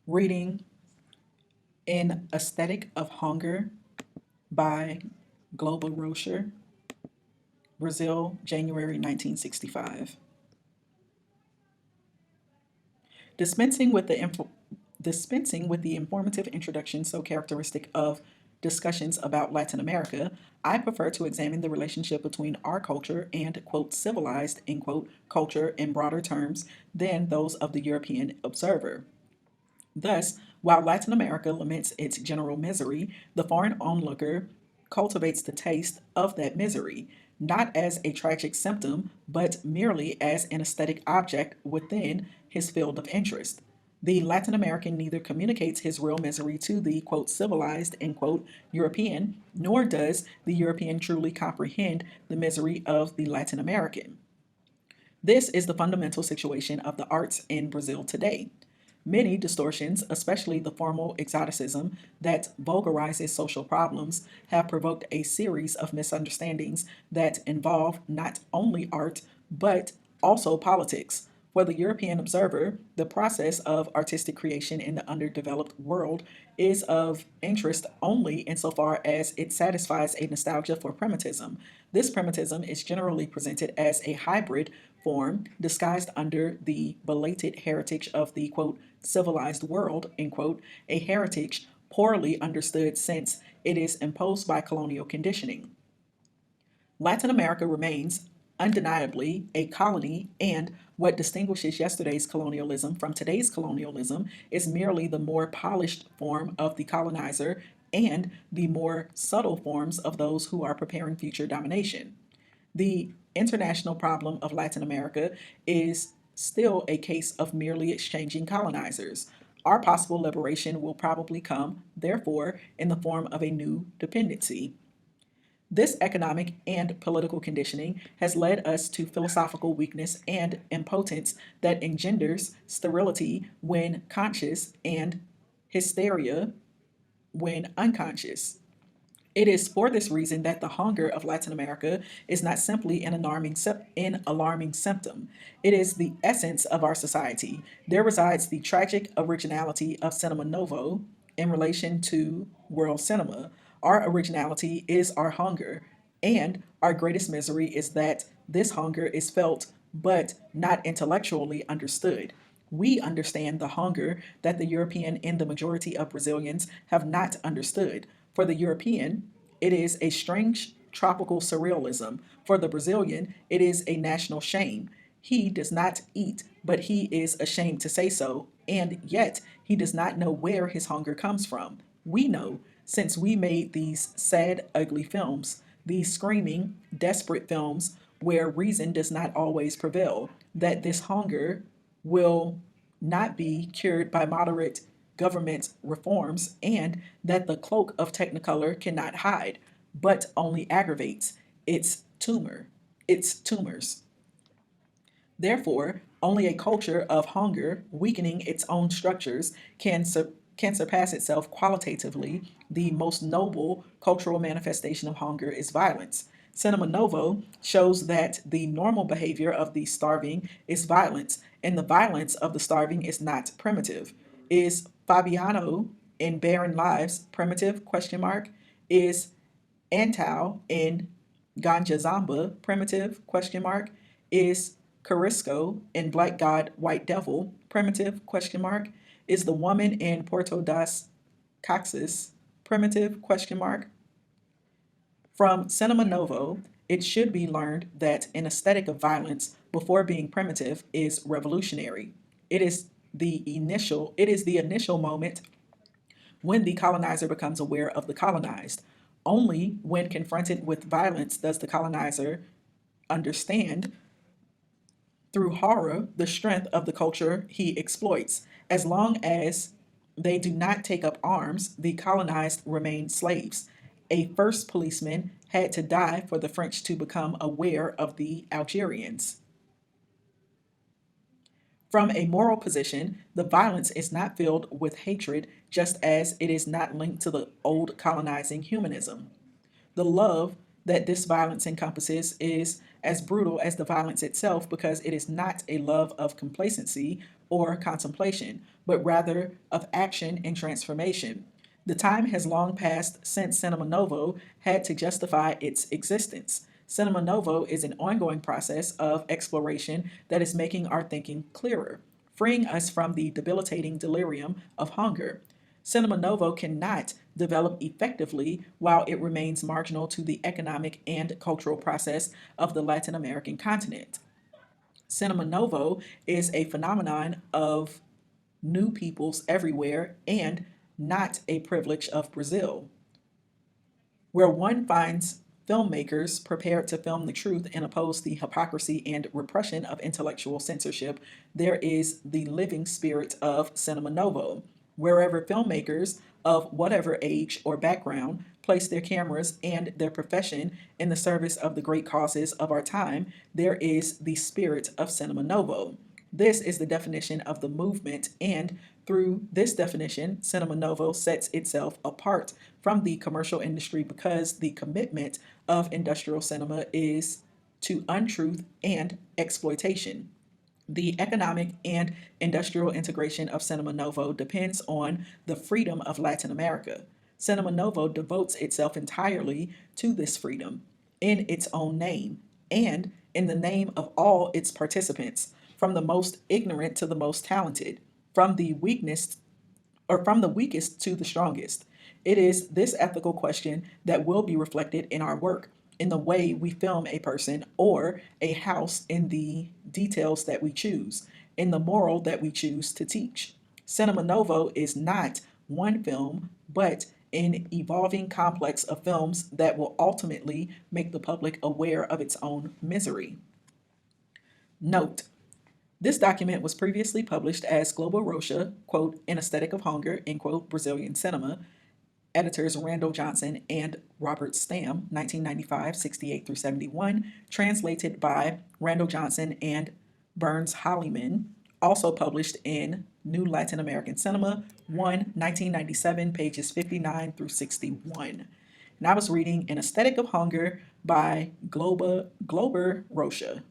Reading in Aesthetic of Hunger by Global Rocher, Brazil, January 1965. Dispensing with the dispensing with the informative introduction so characteristic of discussions about Latin America, I prefer to examine the relationship between our culture and, quote, civilized, end quote, culture in broader terms than those of the European observer. Thus, while Latin America laments its general misery, the foreign onlooker cultivates the taste of that misery, not as a tragic symptom, but merely as an aesthetic object within his field of interest. The Latin American neither communicates his real misery to the, quote, civilized, end quote, European, nor does the European truly comprehend the misery of the Latin American. This is the fundamental situation of the arts in Brazil today. Many distortions, especially the formal exoticism that vulgarizes social problems, have provoked a series of misunderstandings that involve not only art, but also politics. For the European observer, the process of artistic creation in the underdeveloped world is of interest only insofar as it satisfies a nostalgia for primitivism. This primitivism is generally presented as a hybrid form disguised under the belated heritage of the, quote, civilized world, end quote, a heritage poorly understood since it is imposed by colonial conditioning. Latin America remains undeniably a colony, and what distinguishes yesterday's colonialism from today's colonialism is merely the more polished form of the colonizer and the more subtle forms of those who are preparing future domination. The international problem of Latin America is still a case of merely exchanging colonizers. Our possible liberation will probably come, therefore, in the form of a new dependency. This economic and political conditioning has led us to philosophical weakness and impotence that engenders sterility when conscious and hysteria when unconscious. It is for this reason that the hunger of Latin America is not simply an alarming symptom. It is the essence of our society. There resides the tragic originality of cinema novo in relation to world cinema. Our originality is our hunger, and our greatest misery is that this hunger is felt but not intellectually understood. We understand the hunger that the European and the majority of Brazilians have not understood. For the European, it is a strange tropical surrealism. For the Brazilian, it is a national shame. He does not eat, but he is ashamed to say so, and yet he does not know where his hunger comes from. We know, since we made these sad, ugly films, these screaming, desperate films where reason does not always prevail, that this hunger will not be cured by moderate government reforms, and that the cloak of Technicolor cannot hide, but only aggravates its tumors. Therefore, only a culture of hunger, weakening its own structures, can surpass itself qualitatively. The most noble cultural manifestation of hunger is violence. Cinema Novo shows that the normal behavior of the starving is violence, and the violence of the starving is not primitive. Is Fabiano in Barren Lives primitive? Question mark. Is Antau in Ganja Zamba primitive? Question mark. Is Carisco in Black God White Devil primitive? Question mark. Is the woman in Porto das Caxas primitive? Question mark. From Cinema Novo, it should be learned that an aesthetic of violence before being primitive is revolutionary. It is the initial moment when the colonizer becomes aware of the colonized. Only when confronted with violence does the colonizer understand through horror the strength of the culture he exploits. As long as they do not take up arms, the colonized remain slaves. A first policeman had to die for the French to become aware of the Algerians. From a moral position, the violence is not filled with hatred, just as it is not linked to the old colonizing humanism. The love that this violence encompasses is as brutal as the violence itself because it is not a love of complacency or contemplation, but rather of action and transformation. The time has long passed since Cinema Novo had to justify its existence. Cinema Novo is an ongoing process of exploration that is making our thinking clearer, freeing us from the debilitating delirium of hunger. Cinema Novo cannot develop effectively while it remains marginal to the economic and cultural process of the Latin American continent. Cinema Novo is a phenomenon of new peoples everywhere and not a privilege of Brazil, where one finds filmmakers prepared to film the truth and oppose the hypocrisy and repression of intellectual censorship. There is the living spirit of Cinema Novo. Wherever filmmakers of whatever age or background place their cameras and their profession in the service of the great causes of our time, there is the spirit of Cinema Novo. This is the definition of the movement, and through this definition, Cinema Novo sets itself apart from the commercial industry because the commitment of industrial cinema is to untruth and exploitation. The economic and industrial integration of Cinema Novo depends on the freedom of Latin America. Cinema Novo devotes itself entirely to this freedom in its own name and in the name of all its participants, from the most ignorant to the most talented, from the weakest to the strongest. It is this ethical question that will be reflected in our work, in the way we film a person or a house, in the details that we choose, in the moral that we choose to teach. Cinema Novo is not one film, but an evolving complex of films that will ultimately make the public aware of its own misery. Note: this document was previously published as Global Rocha, quote, an aesthetic of hunger, end quote, Brazilian cinema. Editors Randall Johnson and Robert Stam, 1995, 68 through 71. Translated by Randall Johnson and Burns Hollyman. Also published in New Latin American Cinema, 1, 1997, pages 59 through 61. And I was reading An Aesthetic of Hunger by Glober Rocha.